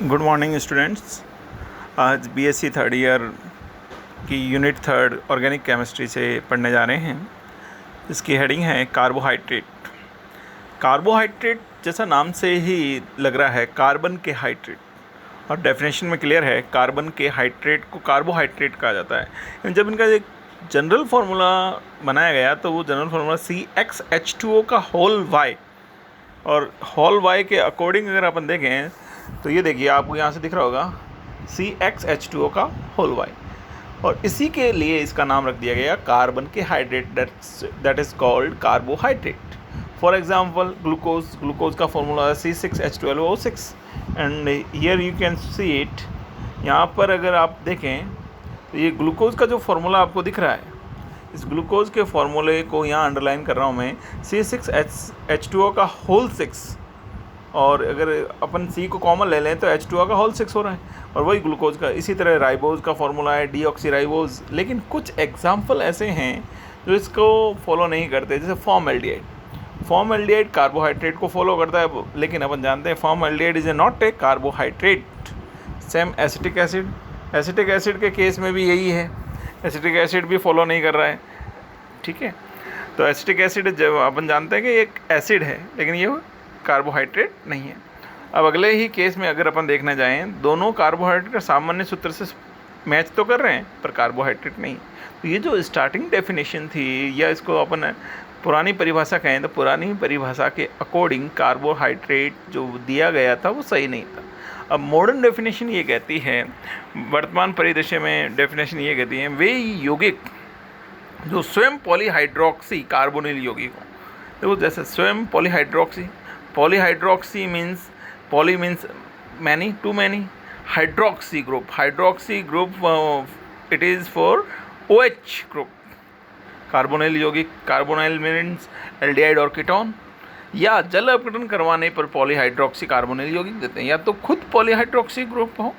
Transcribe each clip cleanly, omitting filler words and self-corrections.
Good morning students. आज BSc third year की unit third organic chemistry से पढ़ने जा रहे हैं। इसकी हेडिंग है कार्बोहाइड्रेट। कार्बोहाइड्रेट जैसा नाम से ही लग रहा है, कार्बन के हाइड्रेट, और डेफिनेशन में क्लियर है कार्बन के हाइड्रेट को कार्बोहाइड्रेट कहा जाता है। जब इनका एक जनरल फार्मूला बनाया गया तो वो जनरल फार्मूला CxH2O का होल वाई, और होल वाई के अकॉर्डिंग अगर अपन देखें तो ये देखिए आपको यहाँ से दिख रहा होगा CxH2O का होल वाई, और इसी के लिए इसका नाम रख दिया गया कार्बन के hydrate, that is called carbohydrate. For example glucose का फॉर्मूला है C6H12O6, and here you can see it. यहाँ पर अगर आप देखें तो ये ग्लूकोज का जो फॉर्मूला आपको दिख रहा है, इस ग्लूकोज के फॉर्मूले को यहाँ अंडरलाइन कर रहा हूँ मैं, C6H2O का होल 6, और अगर अपन C को कॉमन ले लें तो H2O का होल 6 हो रहा है, और वही ग्लूकोज का। इसी तरह राइबोज का फॉर्मूला है डीऑक्सीराइबोज। लेकिन कुछ एग्जाम्पल ऐसे हैं जो इसको फॉलो नहीं करते, जैसे फॉर्मल्डिहाइड कार्बोहाइड्रेट को फॉलो करता है, लेकिन अपन जानते हैं formaldehyde is not a carbohydrate. Same acetic acid के केस में भी यही है, एसिटिक एसिड भी फॉलो नहीं कर रहा है। ठीक है, तो एसिटिक एसिड जब अपन जानते हैं कि एक एसिड है, लेकिन ये कार्बोहाइड्रेट नहीं है। अब अगले ही केस में अगर अपन देखने जाएं, दोनों कार्बोहाइड्रेट का सामान्य सूत्र से मैच तो कर रहे हैं पर कार्बोहाइड्रेट नहीं। तो ये जो स्टार्टिंग डेफिनेशन थी, या इसको अपन पुरानी परिभाषा कहें तो पुरानी परिभाषा के अकॉर्डिंग कार्बोहाइड्रेट जो दिया गया था वो सही नहीं था। अब मॉडर्न डेफिनेशन ये कहती है, वर्तमान परिदृश्य में डेफिनेशन ये कहती है, वे यौगिक जो स्वयं पॉलीहाइड्रोक्सी कार्बोनिल यौगिक हो। देखो जैसे स्वयं polyhydroxy means poly means many, too many, hydroxy group it is for OH group. Carbonyl यौगिक, कार्बोनिल मीन्स एल्डिहाइड और कीटोन, या जल अपघटन करवाने पर पॉलीहाइड्रोक्सी कार्बोनिल यौगिक देते हैं। या तो खुद पॉलीहाइड्रोक्सी ग्रुप हो,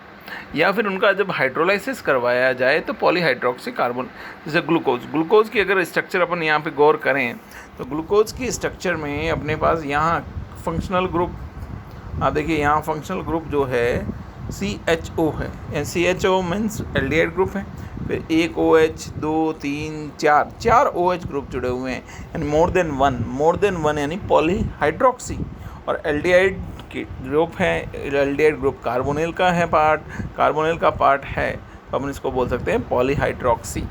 या फिर उनका जब हाइड्रोलाइसिस करवाया जाए तो पॉलीहाइड्रोक्सी कार्बन। जैसे ग्लूकोज की अगर स्ट्रक्चर अपन यहाँ पे गौर करें तो ग्लूकोज की स्ट्रक्चर में अपने पास यहाँ फंक्शनल ग्रुप, आप देखिए यहाँ फंक्शनल ग्रुप जो है CHO है, CHO मीन्स एल्डिहाइड ग्रुप है, फिर एक OH, 2, 3, 4 OH ग्रुप जुड़े हुए हैं, एंड मोर देन वन यानी पॉलीहाइड्रोक्सी। और एल्डिहाइड की ग्रुप है, एल्डिहाइड ग्रुप कार्बोनिल का पार्ट है, तो अपन इसको बोल सकते हैं पॉलीहाइड्रोक्सी।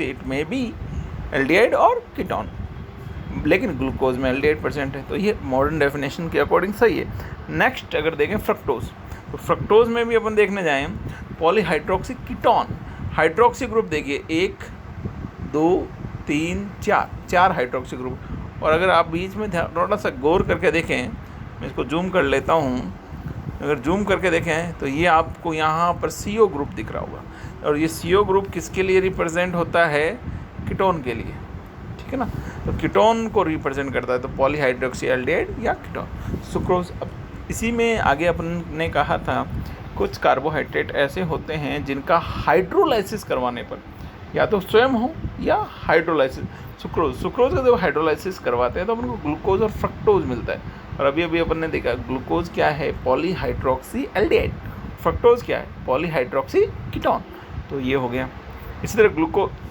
इट में भी एल्डिहाइड और कीटोन, लेकिन ग्लूकोज में एल्डिहाइड % है। तो ये मॉडर्न डेफिनेशन के अकॉर्डिंग सही है। नेक्स्ट अगर देखें फ्रक्टोज, तो फ्रक्टोज में भी अपन देखने जाएं पॉलीहाइड्रोक्सी कीटोन, हाइड्रोक्सी ग्रुप देखिए 1, 2, 3, 4 हाइड्रोक्सी ग्रुप। और अगर आप बीच में थोड़ा सा गौर करके देखें, मैं इसको जूम कर लेता हूँ, अगर जूम करके देखें तो ये आपको यहाँ पर CO ग्रुप दिख रहा होगा, और ये CO ग्रुप किसके लिए रिप्रेजेंट होता है? कीटोन के लिए। ठीक है ना, तो कीटोन को रिप्रेजेंट करता है, तो पॉलीहाइड्रोक्सी एल्डिहाइड या कीटोन। सुक्रोज। अब इसी में आगे अपन ने कहा था कुछ कार्बोहाइड्रेट ऐसे होते हैं जिनका हाइड्रोलाइसिस करवाने पर या तो स्वयं हो या हाइड्रोलाइसिस, सुक्रोज का जब हाइड्रोलाइसिस करवाते हैं तो अपन को ग्लूकोज और फ्रक्टोज मिलता है। और अभी अपन ने देखा ग्लूकोज क्या है? Polyhydroxy aldehyde. फ्रक्टोज क्या है? Polyhydroxy ketone. तो ये हो गया। इसी तरह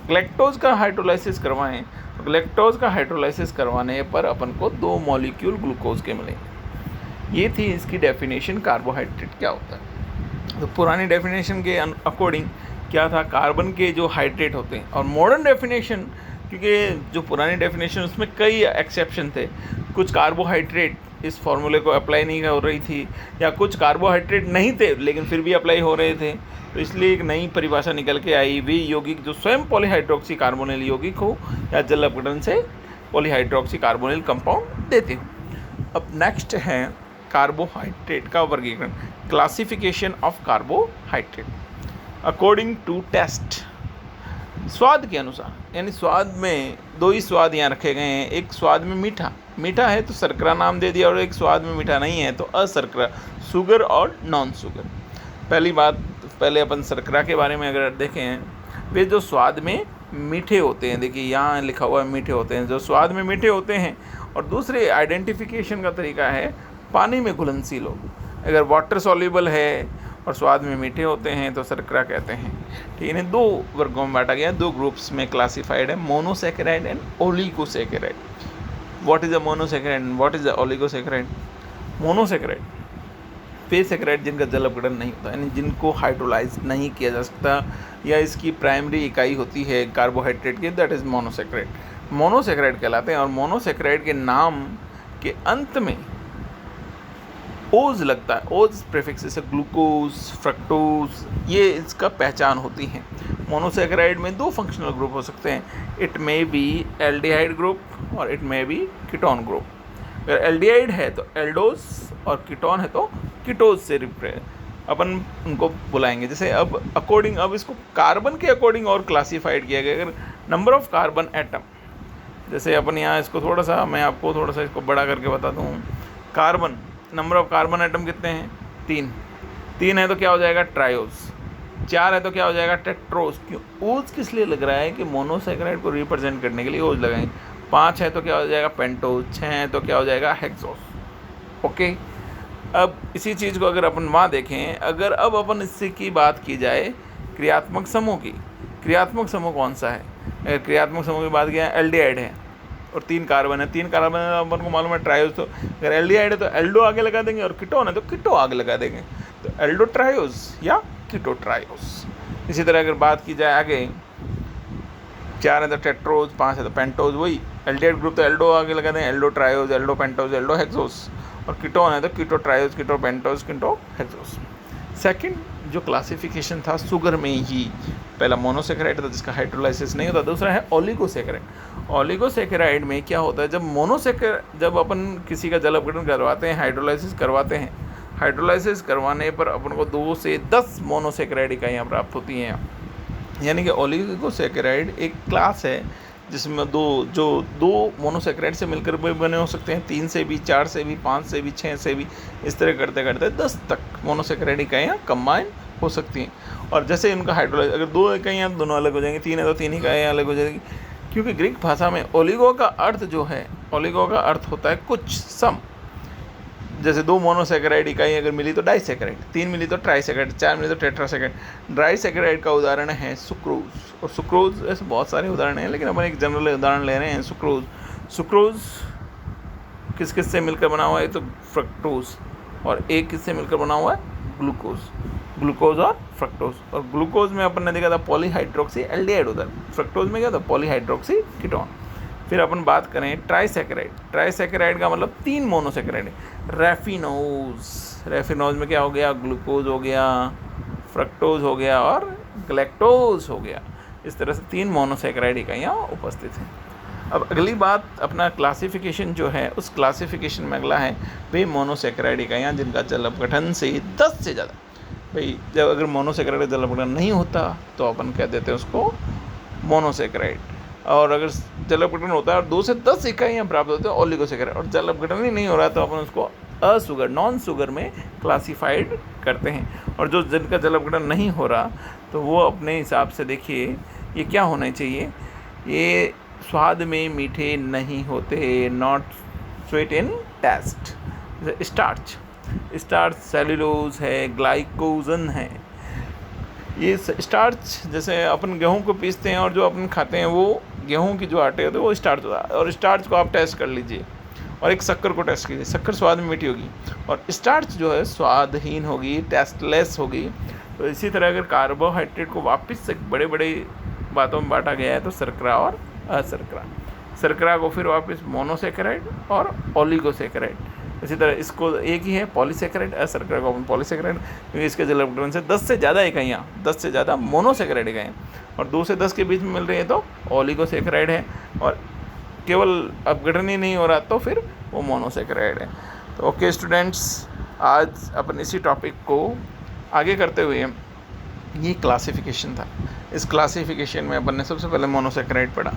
ग्लैक्टोज का हाइड्रोलाइसिस करवाएं, तो ग्लैक्टोज का हाइड्रोलाइसिस करवाने पर अपन को 2 मॉलिक्यूल ग्लूकोज के मिलेंगे। ये थी इसकी डेफिनेशन, कार्बोहाइड्रेट क्या होता है। तो पुरानी डेफिनेशन के अकॉर्डिंग क्या था? कार्बन के जो हाइड्रेट होते हैं। और मॉडर्न डेफिनेशन, क्योंकि जो पुरानी डेफिनेशन उसमें कई एक्सेप्शन थे, कुछ कार्बोहाइड्रेट इस फॉर्मूले को अप्लाई नहीं हो रही थी, या कुछ कार्बोहाइड्रेट नहीं थे लेकिन फिर भी अप्लाई हो रहे थे, तो इसलिए एक नई परिभाषा निकल के आई, वे यौगिक जो स्वयं पॉलीहाइड्रोक्सी कार्बोनिल यौगिक हो या जल अपघटन से पॉलीहाइड्रोक्सी कार्बोनिल कंपाउंड देते हो। अब नेक्स्ट है कार्बोहाइड्रेट का वर्गीकरण, classification of carbohydrate according to taste. स्वाद के अनुसार, यानी स्वाद में 2 ही स्वाद यहाँ रखे गए हैं। एक स्वाद में मीठा है तो शर्करा नाम दे दिया, और एक स्वाद में मीठा नहीं है तो अशर्करा, शुगर और नॉन शुगर। पहली बात, पहले अपन शर्करा के बारे में अगर देखें, वे जो स्वाद में मीठे होते हैं, देखिए यहाँ लिखा हुआ है मीठे होते हैं, जो स्वाद में मीठे होते हैं। और दूसरे आइडेंटिफिकेशन का तरीका है पानी में घुलनशील हो। अगर वाटर सॉल्युबल है और स्वाद में मीठे होते हैं तो शर्करा कहते हैं। ठीक है, इन्हें दो वर्गों में बांटा गया, दो ग्रुप्स में क्लासिफाइड है, monosaccharide and oligosaccharide. What is a monosaccharide and what is a oligosaccharide? Monosaccharide way saccharide जिनका जल अपघटन नहीं होता, यानी जिनको हाइड्रोलाइज नहीं किया जा सकता, या इसकी प्राइमरी इकाई होती है कार्बोहाइड्रेट की, दैट इज मोनोसैकेराइड। मोनोसैकेराइड कहलाते हैं। और मोनोसैकेराइड के नाम के अंत में ओज लगता है, ओज प्रीफिक्स, जैसे ग्लूकोज, फ्रक्टोज, ये इसका पहचान होती है। मोनोसैकेराइड में दो फंक्शनल ग्रुप हो सकते हैं, it may be aldehyde group और it may be ketone group. अगर एल्डिहाइड है तो एल्डोज और कीटोन है तो कीटोज से अपन उनको बुलाएंगे। जैसे अब अकॉर्डिंग, अब इसको कार्बन के अकॉर्डिंग और क्लासीफाइड किया गया। अगर नंबर ऑफ कार्बन एटम, जैसे अपन यहाँ इसको थोड़ा सा, मैं आपको थोड़ा सा इसको बड़ा करके बता दूँ। Carbon, number of carbon atom कितने हैं? 3 है तो क्या हो जाएगा? ट्रायोज। 4 है तो क्या हो जाएगा? टेट्रोज। क्यों ओज किस लिए लग रहा है? कि मोनोसैकेराइड को रिप्रेजेंट करने के लिए ओज लगाएंगे। 5 है तो क्या हो जाएगा? पेंटोज। 6 है तो क्या हो जाएगा? हेक्सोस। ओके, अब इसी चीज़ को अगर अपन वहाँ देखें, अगर अब अपन इससे की बात की जाए क्रियात्मक समूह की, क्रियात्मक समूह कौन सा है? अगर क्रियात्मक समूह की बात किया, एल्डिहाइड है और 3 कार्बन है। 3 कार्बन अपन को मालूम है ट्रायोज, तो अगर एल्डिहाइड है तो एल्डो आगे लगा देंगे, और कीटोन है तो कीटो आगे लगा देंगे, तो एल्डो ट्रायोज या कीटो ट्रायोज। इसी तरह अगर बात की जाए आगे, 4 है तो टेट्रोज, 5 है तो पेंटोज, वही एल्डिहाइड ग्रुप तो एल्डो आगे लगा देंगे, Aldo triose, Aldo pentose, Aldo hexose. और कीटोन है तो कीटो ट्रायोज, कीटो पेंटोज, कीटो हेक्सोस। सेकंड जो क्लासिफिकेशन था शुगर में ही, पहला मोनोसैकेराइड था जिसका हाइड्रोलाइसिस नहीं होता, दूसरा है ओलिगोसैकेराइड। ओलिगोसैकेराइड में क्या होता है? जब अपन किसी का जल अपघटन करवाते हैं, हाइड्रोलाइसिस करवाते हैं, हाइड्रोलाइसिस करवाने पर अपन को 2 से 10 मोनोसैकेराइड इकाइयाँ प्राप्त होती हैं। यानी कि ओलिगोसैकेराइड एक क्लास है जिसमें दो मोनोसैकेराइड से मिलकर भी बने हो सकते हैं, 3 से भी, 4 से भी, 5 से भी, 6 से भी, इस तरह करते करते 10 तक मोनोसैकेराइड इकाइयाँ कंबाइन हो सकती हैं। और जैसे इनका हाइड्रोलाइज, अगर 2 इकाइयाँ दोनों अलग हो जाएंगी, 3 है तो 3 इकाइयाँ अलग हो जाएगी। क्योंकि ग्रीक भाषा में ओलिगो का अर्थ जो है, ओलिगो का अर्थ होता है कुछ, सम। जैसे 2 मोनोसैकेराइड इकाई अगर मिली तो डाइसैकेराइड, 3 मिली तो ट्राइसैकेराइड, 4 मिली तो टेट्रासैकेराइड। डाइसैकेराइड का उदाहरण है सुक्रोज, और सुक्रोज ऐसे बहुत सारे उदाहरण हैं, लेकिन अपन एक जनरल उदाहरण ले रहे हैं सुक्रोज। सुक्रोज किस किस से मिलकर बना हुआ है? तो फ्रक्टोज, और एक किससे मिलकर बना हुआ है? ग्लूकोज। ग्लूकोज और फ्रक्टोज। और ग्लूकोज में अपन ने देखा था पॉलीहाइड्रोक्सी एल्डिहाइड होता है, फ्रक्टोज में क्या था? Polyhydroxy ketone. फिर अपन बात करें ट्राइसैकेराइड। ट्राइसैकेराइड का मतलब 3 मोनोसैकेराइड। रेफिनोज में क्या हो गया? ग्लूकोज हो गया, फ्रक्टोज हो गया और ग्लैक्टोज हो गया। इस तरह से 3 मोनोसैकेराइड इकाइयाँ उपस्थित हैं। अब अगली बात, अपना क्लासिफिकेशन जो है, उस क्लासिफिकेशन में अगला है वे मोनोसैकेराइड इकाइयाँ जिनका जल अपघटन से 10 से ज़्यादा, भाई जब अगर मोनोसैकेराइड जल अपघटन नहीं होता तो अपन कह देते हैं उसको मोनोसैकेराइड, और अगर जल अपघटन होता है और 2 से 10 इकाइयाँ प्राप्त होते हैं ओलिगोसैकेराइड, और जल अपघटन ही नहीं हो रहा तो अपन उसको असुगर, नॉन शुगर में क्लासीफाइड करते हैं। और जो जिनका जल अपघटन नहीं हो रहा तो वो अपने हिसाब से देखिए ये क्या होना चाहिए, ये स्वाद में मीठे नहीं होते, not sweet in taste. Starch cellulose है, ग्लाइकोजन है। ये स्टार्च, जैसे अपन गेहूं को पीसते हैं और जो अपन खाते हैं वो गेहूं की जो आटे होते हैं वो स्टार्च होता है। और स्टार्च को आप टेस्ट कर लीजिए और एक शक्कर को टेस्ट कीजिए, शक्कर स्वाद में मीठी होगी और स्टार्च जो है स्वादहीन होगी, टेस्टलेस होगी। तो इसी तरह अगर कार्बोहाइड्रेट को वापस से बड़े बड़े बातों में बांटा गया है तो शर्करा और अशर्करा। शर्करा को फिर वापस मोनोसैकेराइड और ओलिगोसैकेराइड। इसी तरह इसको एक ही है पॉलीसैकेराइड, अशर्करा को पॉलीसैकेराइड, क्योंकि इसके जल अपघटन से 10 से ज़्यादा इकाइयाँ, 10 से ज़्यादा मोनोसैकेराइड इकाइयाँ, और 2 से 10 के बीच में मिल रही है तो ओलिगोसैकेराइड है, और केवल अपघटन ही नहीं हो रहा तो फिर वो मोनोसैकेराइड है। तो ओके स्टूडेंट्स, आज अपन इसी टॉपिक को आगे करते हुए, ये क्लासिफिकेशन था। इस क्लासिफिकेशन में अपन ने सबसे पहले मोनोसैकेराइड पढ़ा,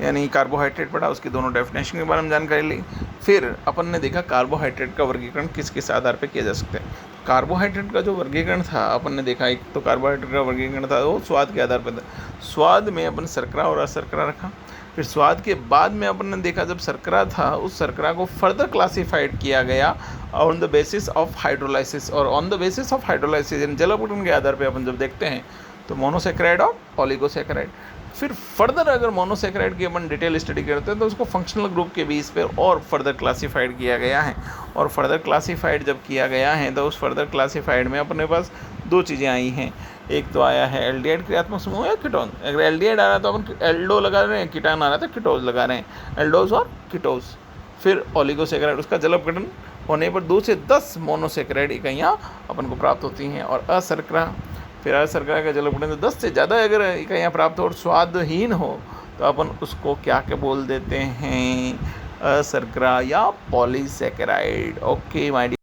यानी कार्बोहाइड्रेट पढ़ा, उसकी दोनों डेफिनेशन के बारे में जानकारी ली। फिर अपन ने देखा कार्बोहाइड्रेट का वर्गीकरण किस किस आधार पर किया जा सकता है। कार्बोहाइड्रेट का जो वर्गीकरण था अपन ने देखा, एक तो कार्बोहाइड्रेट का वर्गीकरण था वो स्वाद के आधार पर था। स्वाद में अपन शर्करा और अशर्करा रखा। फिर स्वाद के बाद में अपन ने देखा जब शर्करा था, उस शर्करा को फर्दर क्लासिफाइड किया गया on the basis of hydrolysis, और on the basis of hydrolysis यानी जल अपघटन के आधार पे अपन जब देखते हैं तो मोनोसेक्राइड और ऑलिगोसेक्राइड। फिर फर्दर अगर मोनोसेक्राइड की अपन डिटेल स्टडी करते हैं तो उसको फंक्शनल ग्रुप के बेस पर और फर्दर क्लासिफाइड किया गया है, और फर्दर क्लासिफाइड जब किया गया है तो उस फर्दर क्लासिफाइड में अपने पास दो चीज़ें आई हैं। एक तो आया है एल्डिहाइड क्रियात्मक समूह या कीटोन। अगर एल्डिहाइड आ रहा है तो अपन एल्डो लगा रहे हैं, कीटान आ रहा है तो कीटोज लगा रहे हैं, एल्डोज और कीटोज। फिर ऑलिगोसेक्राइड, उसका जल अपघटन होने पर 2 से 10 मोनोसेक्राइड इकाइयाँ अपन को प्राप्त होती हैं। और अशर्करा, फिर अशर्करा का जल अपघटन 10 से ज़्यादा अगर इकाइयाँ प्राप्त हो और स्वादहीन हो तो अपन उसको क्या क्या बोल देते हैं, अशर्करा या पॉलीसेकेराइड। Okay my dear.